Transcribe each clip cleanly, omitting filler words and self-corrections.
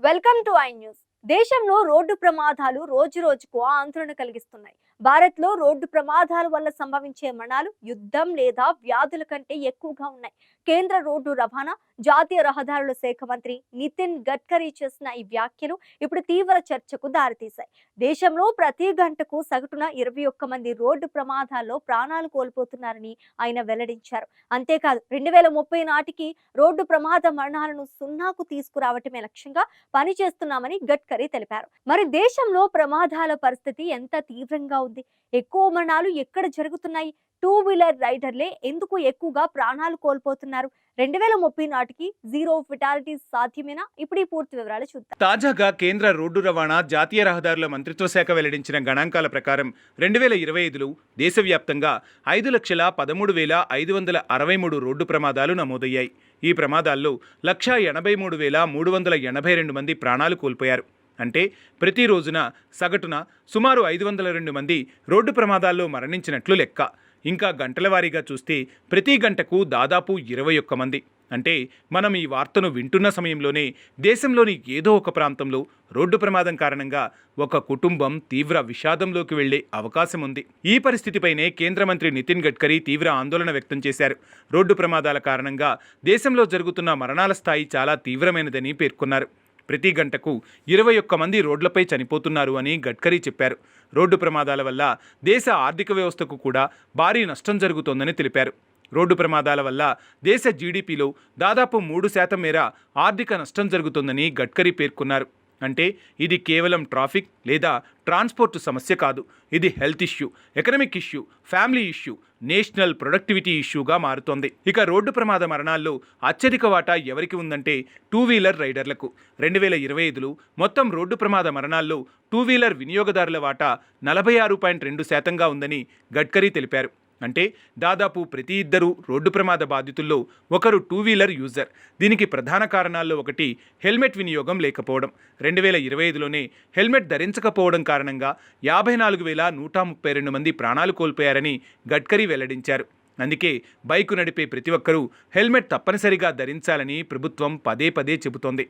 Welcome to I news. దేశంలో road ప్రమాదాలు రోజు రోజుకు ఆందోళన కలిగిస్తున్నాయి. భారత్లో రోడ్డు ప్రమాదాల వల్ల సంభవించే మరణాలు యుద్ధం లేదా వ్యాధుల కంటే ఎక్కువగా ఉన్నాయి. కేంద్ర రోడ్డు రవాణా, జాతీయ రహదారుల శాఖ మంత్రి నితిన్ గడ్కరీ చేసిన ఈ వ్యాఖ్యలు ఇప్పుడు తీవ్ర చర్చకు దారితీశాయి. దేశంలో ప్రతి గంటకు సగటున 21 మంది రోడ్డు ప్రమాదాల్లో ప్రాణాలు కోల్పోతున్నారని ఆయన వెల్లడించారు. అంతేకాదు 2030 నాటికి రోడ్డు ప్రమాద మరణాలను సున్నాకు తీసుకురావటమే లక్ష్యంగా పనిచేస్తున్నామని గడ్కరీ తెలిపారు. మరి దేశంలో ప్రమాదాల పరిస్థితి ఎంత తీవ్రంగా ఉంది? ఎక్కువ మరణాలు ఎక్కడ జరుగుతున్నాయి? టూ వీలర్ రైడర్లే ఎందుకు ఎక్కువగా ప్రాణాలు కోల్పోతున్నారు? 2030 నాటికి జీరో ఫెటాలిటీస్ సాధ్యమేనా? ఇప్పుడు ఈ పూర్తి వివరాలు చూద్దాం. తాజాగా కేంద్ర రోడ్డు రవాణా, జాతీయ రహదారుల మంత్రిత్వ శాఖ వెల్లడించిన గణాంకాల ప్రకారం 2025లో దేశవ్యాప్తంగా 5,13,563 రోడ్డు ప్రమాదాలు నమోదయ్యాయి. ఈ ప్రమాదాల్లో 1,83,382 మంది ప్రాణాలు కోల్పోయారు. అంటే ప్రతి రోజున సగటున సుమారు 502 మంది రోడ్డు ప్రమాదాల్లో మరణించినట్లు లెక్క. ఇంకా గంటల వారీగా చూస్తే ప్రతి గంటకు దాదాపు 21 మంది. అంటే మనం ఈ వార్తను వింటున్న సమయంలోనే దేశంలోని ఏదో ఒక ప్రాంతంలో రోడ్డు ప్రమాదం కారణంగా ఒక కుటుంబం తీవ్ర విషాదంలోకి వెళ్లే అవకాశం ఉంది. ఈ పరిస్థితిపైనే కేంద్ర మంత్రి నితిన్ గడ్కరీ తీవ్ర ఆందోళన వ్యక్తం చేశారు. రోడ్డు ప్రమాదాల కారణంగా దేశంలో జరుగుతున్న మరణాల స్థాయి చాలా తీవ్రమైనదని పేర్కొన్నారు. ప్రతి గంటకు 21 మంది రోడ్లపై చనిపోతున్నారు అని గడ్కరీ చెప్పారు. రోడ్డు ప్రమాదాల వల్ల దేశ ఆర్థిక వ్యవస్థకు కూడా భారీ నష్టం జరుగుతోందని తెలిపారు. రోడ్డు ప్రమాదాల వల్ల దేశ జీడీపీలో దాదాపు 3% మేర ఆర్థిక నష్టం జరుగుతోందని గడ్కరీ పేర్కొన్నారు. అంటే ఇది కేవలం ట్రాఫిక్ లేదా ట్రాన్స్పోర్ట్ సమస్య కాదు, ఇది health issue, economic issue, family issue, national productivity ఇష్యూగా మారుతోంది. ఇక రోడ్డు ప్రమాద మరణాల్లో అత్యధిక వాటా ఎవరికి ఉందంటే టూ వీలర్ రైడర్లకు. 2025లో మొత్తం రోడ్డు ప్రమాద మరణాల్లో టూ వీలర్ వినియోగదారుల వాటా 46.2%గా ఉందని గడ్కరీ తెలిపారు. అంటే దాదాపు ప్రతి ఇద్దరు రోడ్డు ప్రమాద బాధితుల్లో ఒకరు టూ వీలర్ యూజర్. దీనికి ప్రధాన కారణాల్లో ఒకటి హెల్మెట్ వినియోగం లేకపోవడం. 2025లోనే హెల్మెట్ ధరించకపోవడం కారణంగా 54,132 మంది ప్రాణాలు కోల్పోయారని గడ్కరీ వెల్లడించారు. అందుకే బైకు నడిపే ప్రతి ఒక్కరూ హెల్మెట్ తప్పనిసరిగా ధరించాలని ప్రభుత్వం పదే పదే చెబుతోంది.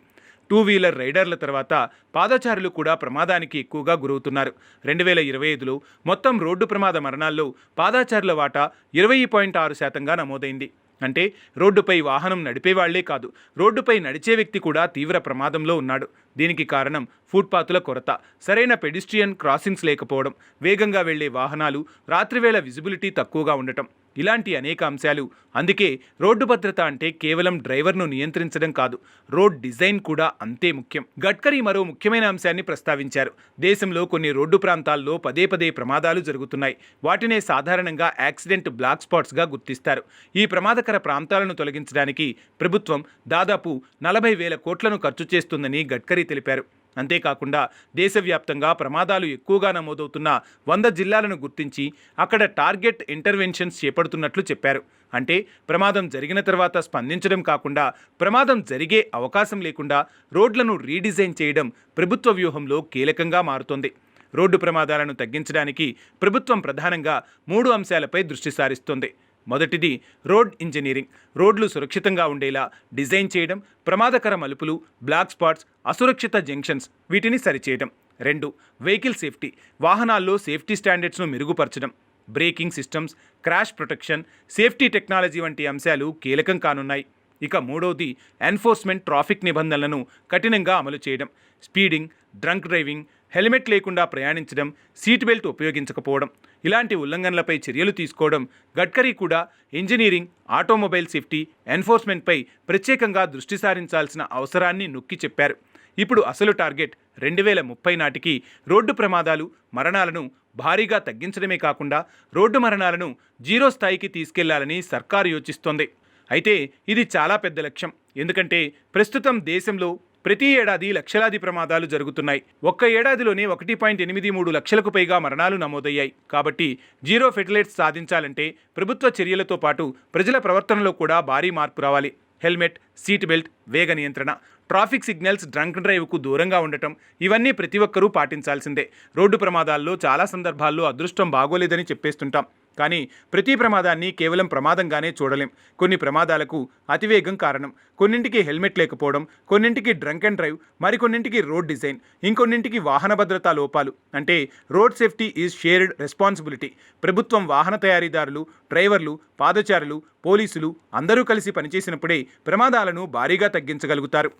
టూ వీలర్ రైడర్ల తర్వాత పాదచారులు కూడా ప్రమాదానికి ఎక్కువగా గురవుతున్నారు. 2025లో మొత్తం రోడ్డు ప్రమాద మరణాల్లో పాదచారుల వాటా 20.6%గా నమోదైంది. అంటే రోడ్డుపై వాహనం నడిపేవాళ్లే కాదు, రోడ్డుపై నడిచే వ్యక్తి కూడా తీవ్ర ప్రమాదంలో ఉన్నాడు. దీనికి కారణం ఫుట్పాత్ల కొరత, సరైన పెడిస్ట్రియన్ క్రాసింగ్స్ లేకపోవడం, వేగంగా వెళ్లే వాహనాలు, రాత్రివేళ విజిబిలిటీ తక్కువగా ఉండటం, ఇలాంటి అనేక అంశాలు. అందుకే రోడ్డు భద్రత అంటే కేవలం డ్రైవర్ను నియంత్రించడం కాదు, రోడ్ డిజైన్ కూడా అంతే ముఖ్యం. గడ్కరీ మరో ముఖ్యమైన అంశాన్ని ప్రస్తావించారు. దేశంలో కొన్ని రోడ్డు ప్రాంతాల్లో పదే పదే ప్రమాదాలు జరుగుతున్నాయి. వాటినే సాధారణంగా యాక్సిడెంట్ బ్లాక్ స్పాట్స్గా గుర్తిస్తారు. ఈ ప్రమాదకర ప్రాంతాలను తొలగించడానికి ప్రభుత్వం దాదాపు 40,000 కోట్లను ఖర్చు చేస్తుందని గడ్కరీ తెలిపారు. అంతేకాకుండా దేశవ్యాప్తంగా ప్రమాదాలు ఎక్కువగా నమోదవుతున్న 100 జిల్లాలను గుర్తించి అక్కడ టార్గెట్ ఇంటర్వెన్షన్స్ చేపడుతున్నట్లు చెప్పారు. అంటే ప్రమాదం జరిగిన తర్వాత స్పందించడం కాకుండా ప్రమాదం జరిగే అవకాశం లేకుండా రోడ్లను రీడిజైన్ చేయడం ప్రభుత్వ వ్యూహంలో కీలకంగా మారుతోంది. రోడ్డు ప్రమాదాలను తగ్గించడానికి ప్రభుత్వం ప్రధానంగా 3 అంశాలపై దృష్టి సారిస్తోంది. మొదటిది రోడ్ ఇంజనీరింగ్. రోడ్లు సురక్షితంగా ఉండేలా డిజైన్ చేయడం, ప్రమాదకర మలుపులు, బ్లాక్ స్పాట్స్, అసురక్షిత జంక్షన్స్ వీటిని సరిచేయడం. 2 వెహికల్ సేఫ్టీ. వాహనాల్లో సేఫ్టీ స్టాండర్డ్స్ను మెరుగుపరచడం. Breaking systems, crash protection, safety technology వంటి అంశాలు కీలకం కానున్నాయి. ఇక 3వది ఎన్ఫోర్స్మెంట్. ట్రాఫిక్ నిబంధనలను కఠినంగా అమలు చేయడం. స్పీడింగ్, డ్రంక్ డ్రైవింగ్, హెల్మెట్ లేకుండా ప్రయాణించడం, సీట్ బెల్ట్ ఉపయోగించకపోవడం, ఇలాంటి ఉల్లంఘనలపై చర్యలు తీసుకోవడం. గడ్కరీ కూడా ఇంజనీరింగ్, ఆటోమొబైల్ సేఫ్టీ, ఎన్ఫోర్స్మెంట్పై ప్రత్యేకంగా దృష్టి సారించాల్సిన అవసరాన్ని నొక్కి చెప్పారు. ఇప్పుడు అసలు టార్గెట్ 2030 నాటికి రోడ్డు ప్రమాదాలు, మరణాలను భారీగా తగ్గించడమే కాకుండా రోడ్డు మరణాలను జీరో స్థాయికి తీసుకెళ్లాలని సర్కారు యోచిస్తోంది. అయితే ఇది చాలా పెద్ద లక్ష్యం. ఎందుకంటే ప్రస్తుతం దేశంలో ప్రతి ఏడాది లక్షలాది ప్రమాదాలు జరుగుతున్నాయి. ఒక్క ఏడాదిలోనే 1.83 లక్షలకు పైగా మరణాలు నమోదయ్యాయి. కాబట్టి జీరో ఫెటలిటీస్ సాధించాలంటే ప్రభుత్వ చర్యలతో పాటు ప్రజల ప్రవర్తనలో కూడా భారీ మార్పు రావాలి. హెల్మెట్, సీట్ బెల్ట్, వేగ నియంత్రణ, ట్రాఫిక్ సిగ్నల్స్, డ్రంక్ డ్రైవ్కు దూరంగా ఉండటం, ఇవన్నీ ప్రతి ఒక్కరూ పాటించాల్సిందే. రోడ్డు ప్రమాదాల్లో చాలా సందర్భాల్లో అదృష్టం బాగోలేదని చెప్పేస్తుంటాం. కానీ ప్రతి ప్రమాదాన్ని కేవలం ప్రమాదంగానే చూడలేం. కొన్ని ప్రమాదాలకు అతివేగం కారణం, కొన్నింటికి హెల్మెట్ లేకపోవడం, కొన్నింటికి డ్రంక్ అండ్ డ్రైవ్, మరికొన్నింటికి రోడ్ డిజైన్, ఇంకొన్నింటికి వాహన భద్రతా లోపాలు. అంటే road safety is shared responsibility. ప్రభుత్వం, వాహన తయారీదారులు, డ్రైవర్లు, పాదచారులు, పోలీసులు అందరూ కలిసి పనిచేసినప్పుడే ప్రమాదాలను భారీగా తగ్గించగలుగుతారు.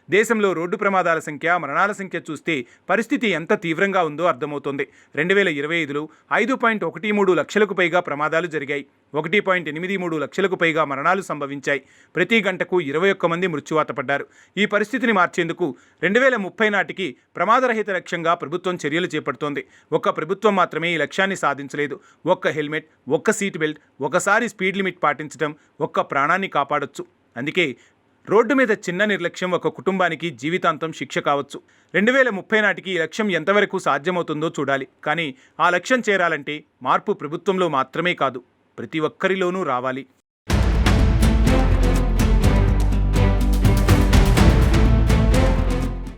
దేశంలో రోడ్డు ప్రమాదాల సంఖ్య, మరణాల సంఖ్య చూస్తే పరిస్థితి ఎంత తీవ్రంగా ఉందో అర్థమవుతోంది. 2025లో 5.13 లక్షలకు పైగా ప్రమాదాలు జరిగాయి. 1.83 లక్షలకు పైగా మరణాలు సంభవించాయి. ప్రతి గంటకు 21 మంది మృత్యువాత పడ్డారు. ఈ పరిస్థితిని మార్చేందుకు 2030 నాటికి ప్రమాదరహిత లక్ష్యంగా ప్రభుత్వం చర్యలు చేపడుతోంది. ఒక్క ప్రభుత్వం మాత్రమే ఈ లక్ష్యాన్ని సాధించలేదు. ఒక్క హెల్మెట్, ఒక్క సీట్ బెల్ట్, ఒకసారి స్పీడ్ లిమిట్ పాటించడం ఒక్క ప్రాణాన్ని కాపాడొచ్చు. అందుకే రోడ్డు మీద చిన్న నిర్లక్ష్యం ఒక కుటుంబానికి జీవితాంతం శిక్ష కావచ్చు. 2030 నాటికి ఈ లక్ష్యం ఎంతవరకు సాధ్యమవుతుందో చూడాలి. కానీ ఆ లక్ష్యం చేరాలంటే మార్పు ప్రభుత్వంలో మాత్రమే కాదు, ప్రతి ఒక్కరిలోనూ రావాలి.